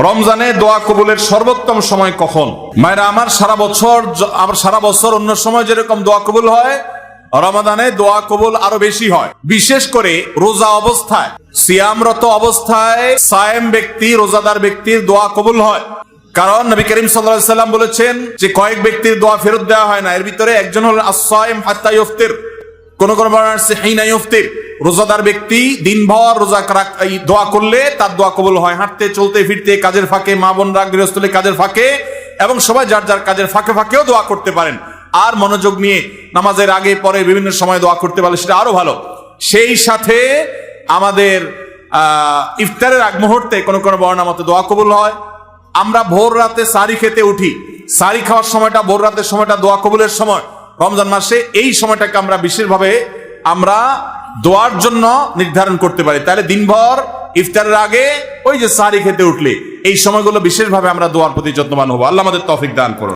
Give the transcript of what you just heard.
রমজানে দোয়া কবুলের সর্বোত্তম সময় কখন? মায়েরা আমার, সারা বছর অন্য সময় যেরকম দোয়া কবুল হয়, রমাদানে দোয়া কবুল আরো বেশি হয়। বিশেষ করে রোজা অবস্থায়, সিয়ামরত অবস্থায় সায়েম ব্যক্তি, রোজাদার ব্যক্তির দোয়া কবুল হয়। কারণ নবী করিম সাল্লাল্লাহু আলাইহি সাল্লাম বলেছেন যে কয়েক ব্যক্তির দোয়া ফেরত দেওয়া হয় না। এর ভিতরে একজন হল আস-সায়েম হাত্তা ইফতির, কোন বর্ণনা আছে হিনা ইফতির, রোজাদার ব্যক্তি দিনভর রোজা দোয়া করলে তার দোয়া কবুল হয়। হাঁটতে, চলতে, ফিরতে, কাজের ফাঁকে, মা বোনরা গৃহস্থলী কাজের ফাঁকে, এবং সবাই যার যার কাজের ফাঁকে ফাঁকেও দোয়া করতে পারেন। আর মনোযোগ নিয়ে নামাজের আগে পরে বিভিন্ন সময় দোয়া করতে পারলে সেটা আরো ভালো। সেই সাথে আমাদের ইফতারের আগ মুহূর্তে কোন বর্ণনা মতে দোয়া কবুল হয়। আমরা ভোর রাতে সারি খেতে উঠি, সারি খাওয়ার সময়টা, ভোর রাতের সময়টা দোয়া কবুলের সময়। রমজান মাসে এই সময়টাকে আমরা বিশেষভাবে আমরা দোয়ার জন্য নির্ধারণ করতে পারি। তাহলে দিনভর ইফতারের আগে ওই যে সারি খেতে উঠলে এই সময়গুলো বিশেষভাবে আমরা দোয়ার প্রতি যত্নবান হবো। আল্লাহ আমাদের তৌফিক দান করুন।